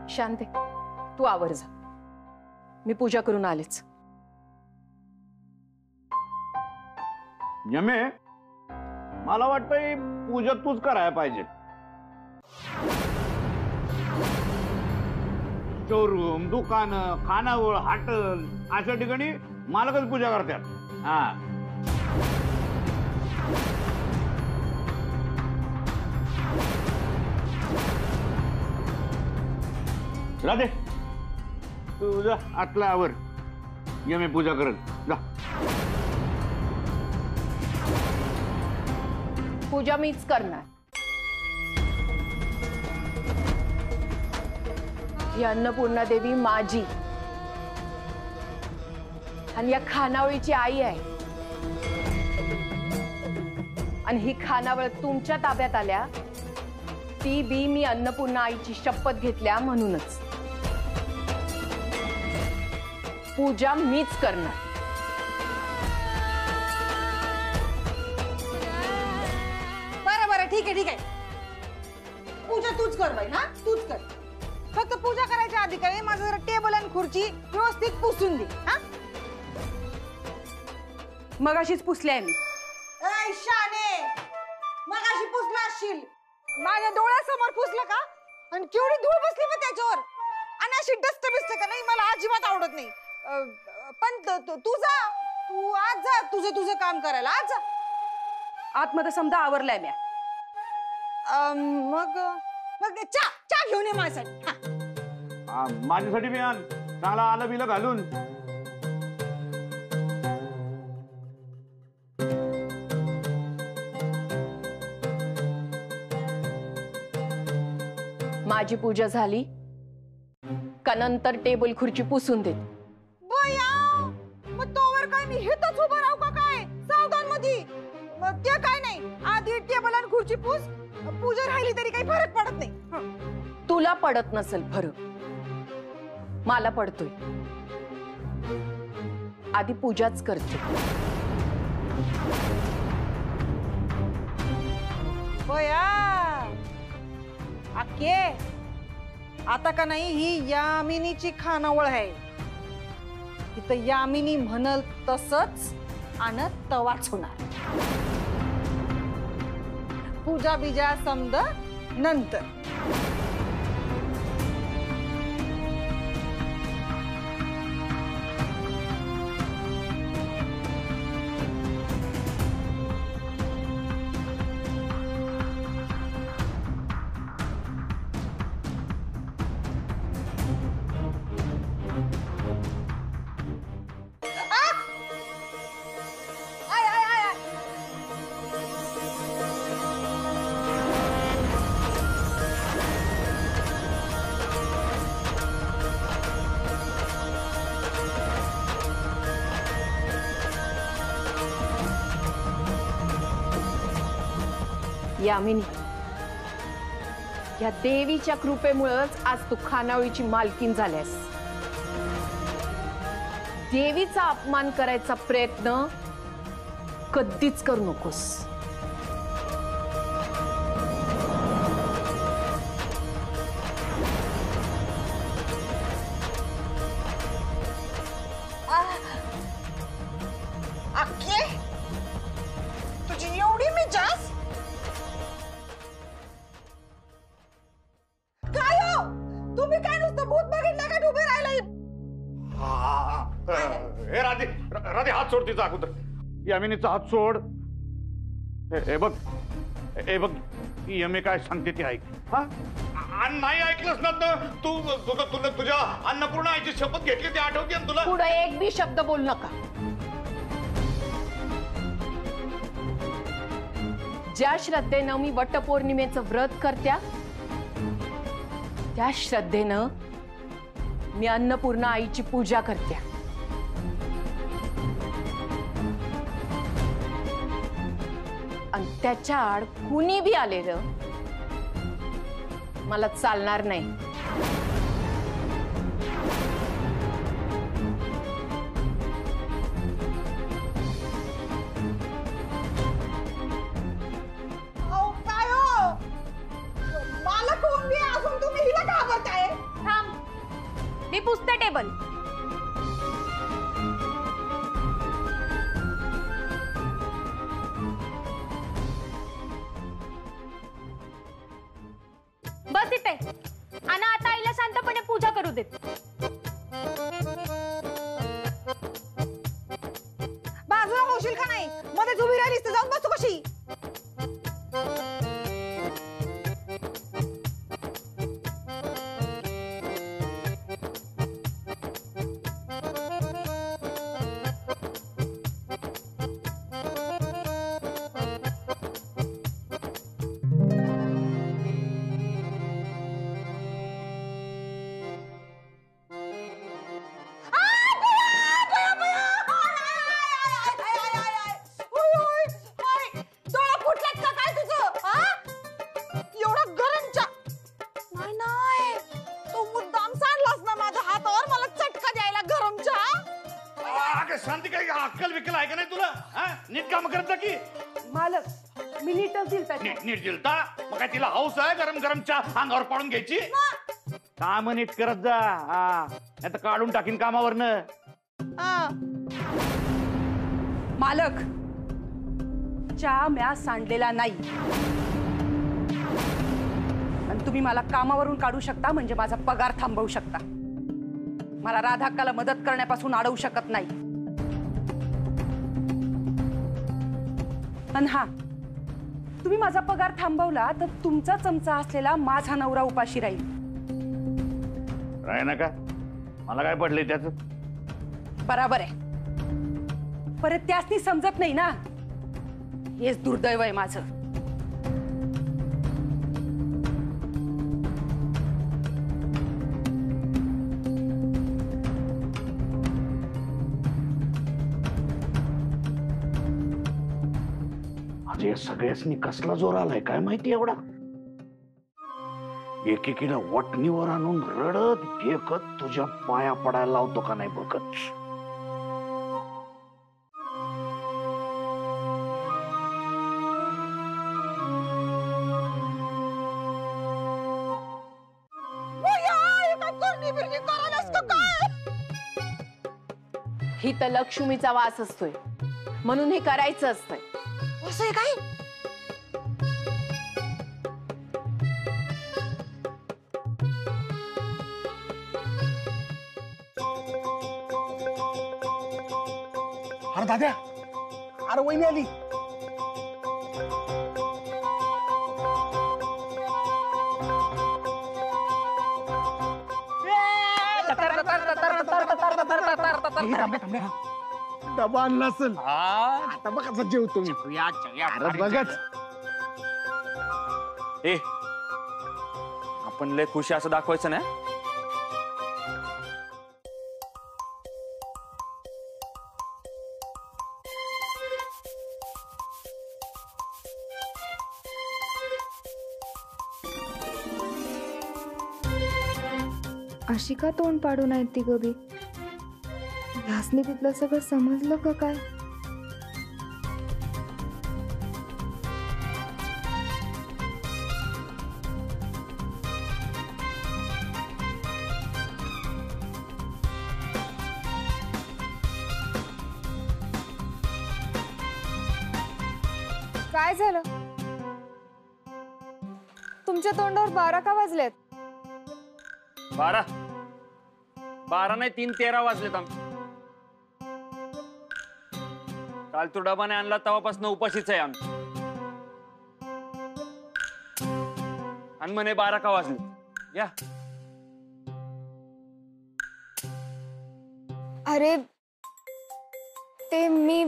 शांते, तू आवर जा, मी पूजा करून आलेच. यमे, मला वाटतंय पूजा तूच करायला पाहिजे. शोरूम, दुकान, खानावळ, हॉटेल अशा ठिकाणी मालकच पूजा करतात. हा, राधे तू जा आतला आवर, यमे पूजा करत जा. पूजा मीच करणार. ही अन्नपूर्णा देवी माझी आणि या खानावळीची आई आहे. आणि ही खानावळ तुमच्या ताब्यात आल्या ती बी मी अन्नपूर्णा आईची शपथ घेतल्या म्हणूनच. पूजा मीच करणार. बरं ठीक आहे ठीक आहे, पूजा तूच कर बाई. हा तूच कर. फक्त पूजा करायच्या आधी काय माझं जरा टेबल आणि खुर्ची व्यवस्थित पुसून दे. हा मगाशीच पुसले मी. ऐ शाने, मगाशी पुसला असशील, माझ्या डोळ्यासमोर पुसलं का? आणि केवढी धूळ बसली मग त्याच्यावर. आणि अशी डस्ट बिस्ट का नाही मला अजिबात आवडत नाही. पण तू जा, तू आज जा तुझं काम करायला. आज जा आतमध्ये समजा आवरलाय म्या. मग मग चा घेऊन ये माझ्यासाठी. माझ्यासाठी बी आण, चांगला आलं बिलं घालून. माझी पूजा झाली का नंतर टेबल खुर्ची पुसून देत. बया, मग तोवर काय मी हेतच उभं राहू का काय सावधान मध्ये? ते काय नाही, आधी टेबल आणि खुर्ची पुस. पूजा राहिली तरी काही फरक पडत नाही. तुला पडत नसेल फरक, मला पडतोय. आधी पूजाच करते. बया आके, आता का नाही ही यामिनीची खानावळ आहे. इथं यामिनी म्हणल तसंच आणि तवाच होणार. पूजा बिजा समद नंतर. यामिनी, या देवीच्या कृपेमुळेच आज तू खानावळीची मालकीन झाल्यास. देवीचा अपमान करायचा प्रयत्न कधीच करू नकोस. आके, तुझी एवढी मिजाज? काय हो, तुम्ही काय नुसतं भूत बघितलं का उभे राहिला? हे राधे, राधे हात सोड तिचा अगोदर. यामिनीचा हात सोड. हे बघ, हे बघ, यमे काय सांगते ते ऐक. हा, नाही ऐकलंस ना तू, तुला तुझ्या अन्नपूर्णा आईची शपथ घेतली ती आठवते ना तुला? पुढे एक बी शब्द बोल नका. ज्या श्रद्धेनं मी वटपौर्णिमेचं व्रत करत्या, त्या श्रद्धेनं मी अन्नपूर्णा आईची पूजा करत्या. आणि त्याच्या आड कुणी बी आलेलं मला चालणार नाही. काय हो, मला कोण बी असून तुम्ही हिला घाबरताय? थांब टेबल. बस इथे आणि आता आईला शांतपणे पूजा करू देत. बाजूला होशील का नाही? मध्येच उभी राहिलीस तर जाऊन बसू कशी? शांती काही अक्कल विकल आहे का नाही तुला? नीट काम करत जा की. मालक मी नीटच दिलता चहा. नीट दिलता मग काय तिला हौस आहे गरम गरम चहा अंगावर पाडून घ्यायची? काम नीट करत जा. नाही तर काढून टाकीन कामावरनं. मालक चहा म्या सांडलेला नाही आणि तुम्ही मला कामावरून काढू शकता म्हणजे माझा पगार थांबवू शकता. मला राधाक्काला मदत करण्यापासून अडवू शकत नाही. आणि हा तुम्ही माझा पगार थांबवला तर तुमचा चमचा असलेला माझा नवरा उपाशी राहील. राय ना का मला काय पडले त्याच? बराबर आहे. परत त्यासनी समजत नाही ना. हेच दुर्दैव आहे माझं. या सगळ्यासनी कसला जोर आलाय काय माहिती एवढा. एकेकीला वटणीवर आणून रडत फेकत तुझ्या पाया पडायला लावतो का नाही बघत. ही तर लक्ष्मीचा वास असतोय म्हणून हे करायचं असतंय. असं आहे काय? अरे दाद्या, अरे वहिनी आली. डबा आणला असेल. आता बघ कसं जेवतो मी. अरे बघच. ए आपण लय खुशी असं दाखवायचं ना. अशी का तोंड पाडून आहेत ती गबी? ह्यासनी तिथलं सगळं समजलं का काय? काय झालं? तुमच्या तोंडावर 12 का वाजलेत? 12 नाही 3:13 वाजलेत. काल तू डबाने आणला तेव्हापासून उपाशीच आहे आम्ही. आणि म्हणे 12 का वाजले. या अरे ते मी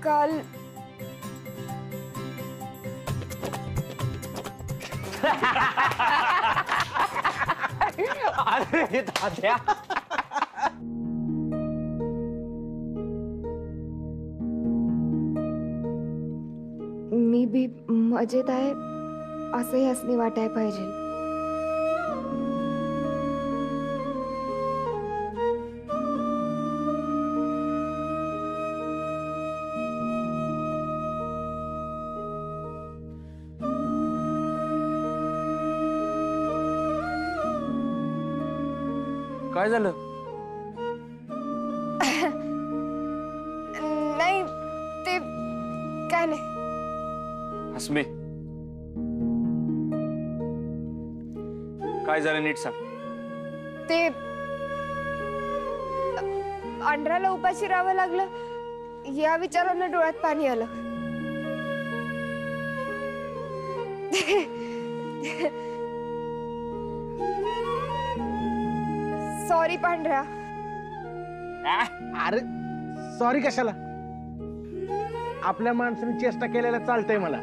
काल अरे दाद्या मी बी मजेत आहे असं ह्यासनी वाटाय पाहिजे. काय झालं? नाही ते काय नाही. हसमे, काय झालं नीट सांग. ते अंड्राला उपाशी राहावं लागलं या विचारानं डोळ्यात पाणी आलं. सॉरी पांढऱ्या. अरे सॉरी कशाला? आपल्या माणसाने चेष्टा केलेला चालतंय मला.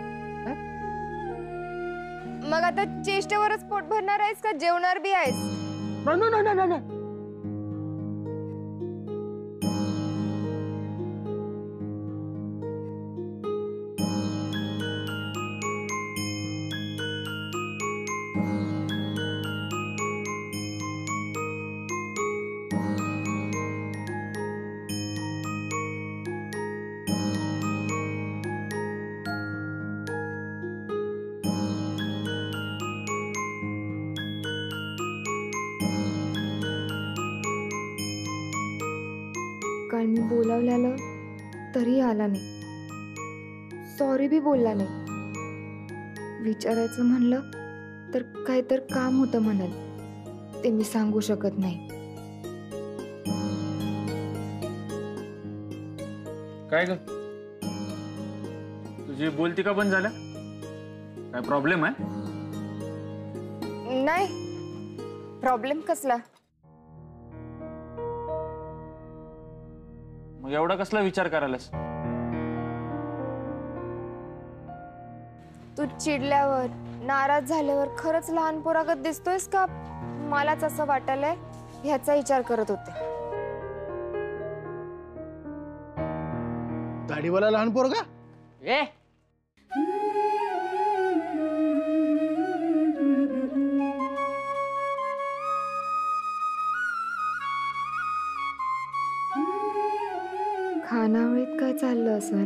मग आता चेष्टेवरच पोट भरणार आहेस का जेवणार बी आहेस? नाही. काल मी बोलावल्यालं तरी आला नाही. सॉरी बी बोलला नाही. विचारायचं म्हणलं तर काय तर काम होतं म्हणाल, ते मी सांगू शकत नाही. काय ग, तुझी बोलती का बंद झालं? काय प्रॉब्लेम आहे? नाही, प्रॉब्लेम कसला? मग एवढा कसला विचार करायलास? तू चिडल्यावर नाराज झाल्यावर खरंच लहान पोरागत दिसतोयस का मलाच असं वाटायलंय ह्याचा विचार करत होते. दाढीवाला लहान पोरगा? ए खानावळीत काय चाललं असं?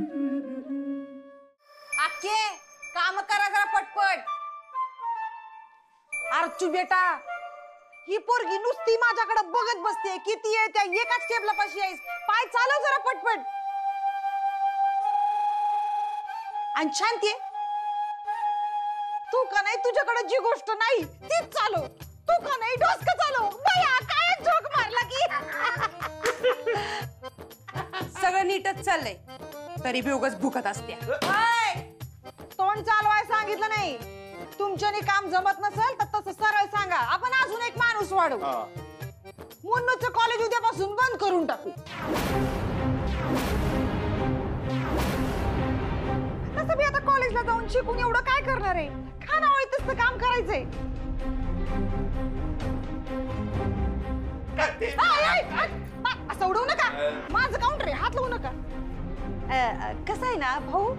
आखे काम करा जरा पटपट. अर्चू बेटा, ही पोरगी नुसती माझ्याकडे बघत बसते. किती आहे त्या एकाच टेबला पाशी आहेस. पाय चालव जरा पटपट. आणि शांती, तू का नाही तुझ्याकडे जी गोष्ट नाही तीच चालव. तू का नाही डोसकं चालव. बया काय जोक मारला की. सगळं नीटच चाललंय तरी बी उगाच भुकत असते. तोंड चालवाय सांगितलं नाही. तुमच्याने काम जमत नसेल तर तसं सरळ सांगा. आपण अजून एक माणूस वाढवू. मुन्नूचं कॉलेज उद्यापासून बंद करून टाकू. तसं बी आता कॉलेजला जाऊन शिकून एवढं काय करणार आहे. खानावळीतच तर काम करायचंय. असं उडवू नका. माझं काउंटर आहे, हात लावू नका. कसं आहे ना भाऊ,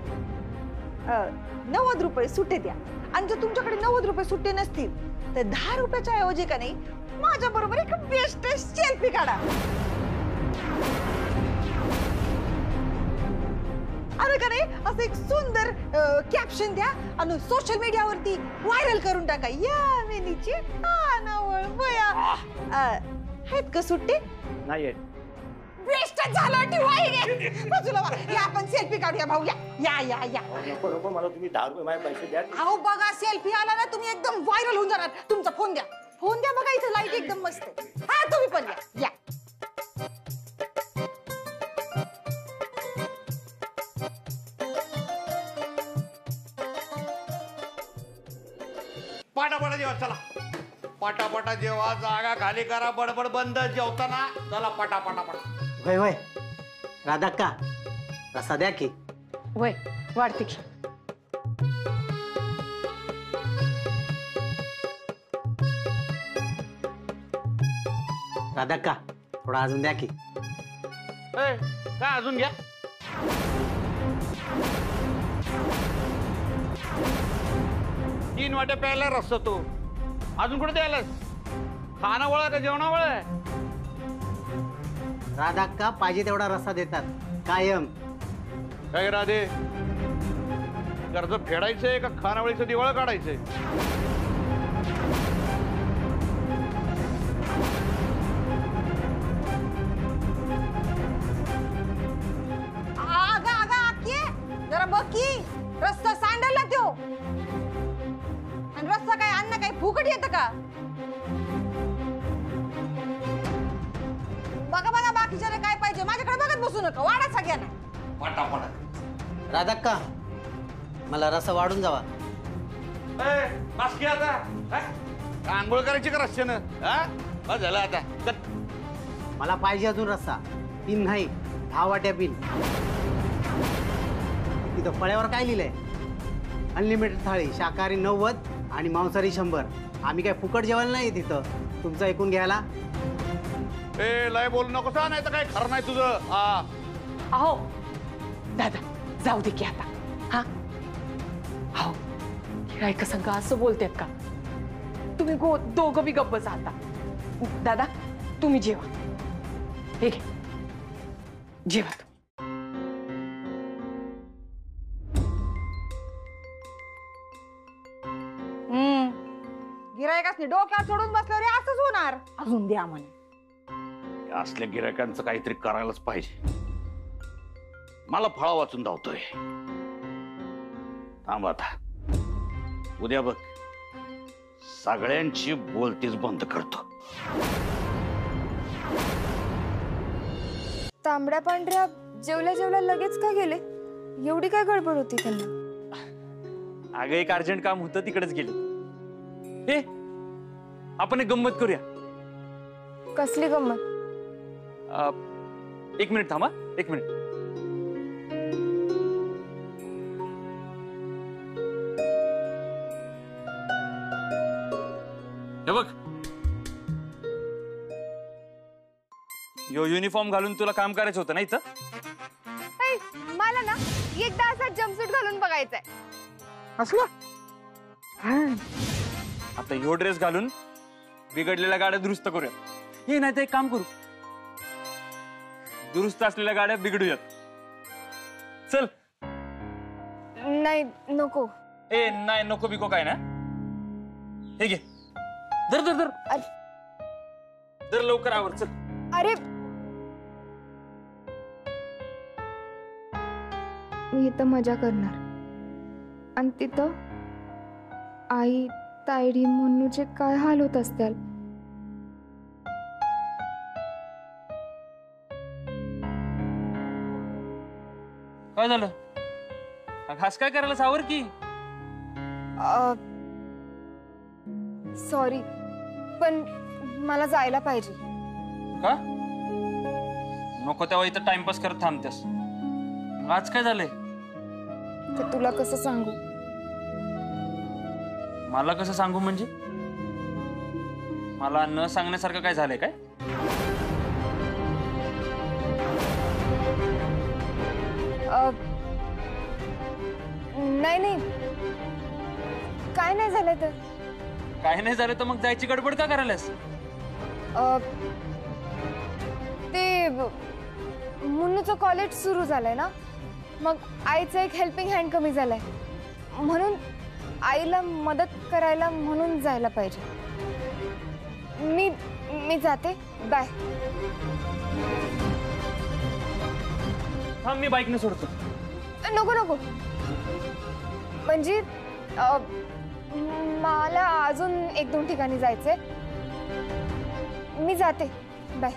90 रुपये सुट्टे द्या. आणि जर तुमच्याकडे 90 रुपये सुट्टे नसतील तर 10 रुपयाच्या ऐवजी का नाही माझ्या बरोबर एक बेस्ट सेल्फी काढा. आणि का नाही असं एक सुंदर कॅप्शन द्या आणि सोशल मीडियावरती व्हायरल करून टाका. या मिनीची खानावळ बया. आहेत का सुट्टे? नाही. वेस्टच झालं. बाजूला या आपण सेल्फी काढूया भाऊ. या या या या. मला तुम्ही 10 रुपये माझे पैसे द्या. अहो बघा, सेल्फी आला ना तुम्ही एकदम व्हायरल होऊन जाणार. तुमचा फोन द्या. फोन द्या बघा, इथं लाईट एकदम मस्त आहे. हा तुम्ही पण या. पाटापाटा जेवा, चला पाटापाटा जेवा. जागा खाली करा. बडबड बंद. जेवताना चला पाटापाटा. वय वय राधाक्का, रसा द्या की. वय वाढते. राधाक्का, थोडा अजून द्या की. काय अजून घ्या. तीन वाटे प्यायला रस्ता तो अजून कुठे द्यायलास? खानावळ का जेवणावळ? राधाक्का पाहिजे तेवढा रस्सा देतात कायम. काय राधे, कर्ज फेडायचंय का खानावळीचं दिवाळ काढायचंय? जरा बघ की रस्ता सांडला त्यो. आणि रस्ता काय अन्न काय फुकट येतं का? बघा बघा बाकीच्याला काय पाहिजे, माझ्याकडे बघत बसू नका. वाढा सगळ्यांना. राधाक्का मला रस्सा वाढून जावा. आंघोळ करायची का रस्त्यानं? हा झालं आता. मला पाहिजे अजून रस्सा. 3 नाही 10 वाट्या पिन. तिथं फळ्यावर काय लिहिलंय? अनलिमिटेड थाळी, शाकाहारी 90 आणि मांसाहारी 100. आम्ही काय फुकट जेवायला नाही तिथं तुमचं ऐकून घ्यायला. लय बोलू नको सा, नाही तर काय खरं नाही तुझं. अहो दादा जाऊ दे की आता. हा हो गिरायक संघ असं बोलतेत का? तुम्ही दोघं बी गप्प बसा आता. दादा तुम्ही जेवा. हे घे जेवा तुम्ही. गिरायकासनी डोक्यावर चढून बसल्यावर हे असंच होणार. अजून द्या म्हणे. असल्या गिरायकांचं काहीतरी करायलाच पाहिजे. मला फळा वाचून धावतोय. थांब आता. उद्या बघ सगळ्यांची बोलतीच बंद करतो. तांबड्या पांढऱ्या जेवल्या जेवल्या लगेच का गेले? एवढी काय गडबड होती त्यांना? अगं एक अर्जंट काम होतं तिकडेच गेले. हे आपण एक गंमत करूया. कसली गंमत? 1 मिनिट थांबा. 1 मिनिट. हे बघ यो युनिफॉर्म घालून तुला काम करायचं होतं ना इथं. मला ना एकदा असा जम्पसूट घालून बघायचंय. असला आता ह्यो ड्रेस घालून बिघडलेल्या गाड्या दुरुस्त करूया. हे नाही तर एक काम करू, दुरुस्त असलेल्या गाड्या बिघडूयात. चल. नाही नको. ए नाही नको बिको काय ना. हे घे. धर धर धर धर लवकर आवर. चल. अरे मी इथं मजा करणार आणि तिथं आई तायडी मुन्नूचे काय हाल होत असतील. काय झालं? खास काय करायला सावर की? सॉरी पण मला जायला पाहिजे. का नको तेव्हा इथं टाइमपास करत थांबतेस. आज काय झालंय? ते तुला कसं सांगू? मला कसं सांगू म्हणजे? मला न सांगण्यासारखं काय झालंय काय? नाही नाही काय नाही झालंय. तर काय नाही झालं तर मग जायची गडबड का करायलास? ते मुन्नूचं कॉलेज सुरू झालंय ना, मग आईचं एक हेल्पिंग हँड कमी झालाय म्हणून आईला मदत करायला म्हणून जायला पाहिजे. मी जाते. बाय. थांब मी बाईकने सोडतो. नको नको म्हणजे मला अजून 1-2 ठिकाणी जायचंय. मी जाते. बाय.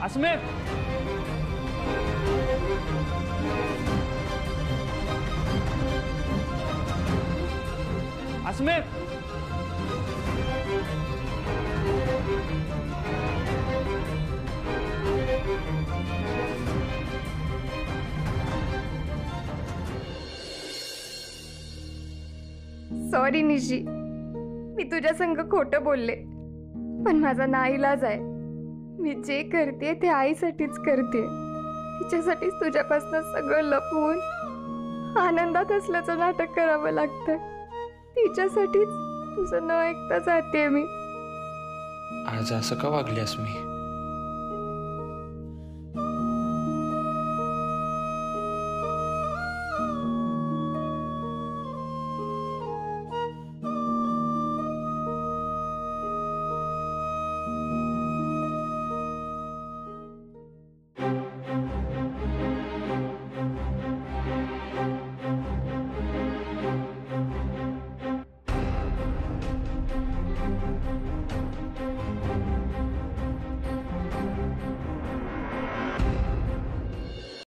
अस्मे अस्मे सॉरी निशी, मी तुझ्या संग खोटं बोलले पण माझा नाईलाज आहे. मी जे करते ते आईसाठीच करते. तिच्यासाठीच तुझ्यापासून सगळं लपवून आनंदात असल्याचं नाटक करावं लागतं. तिच्यासाठीच तुझं न ऐकता जाते मी. आज असं का वागल्यास मी? आहे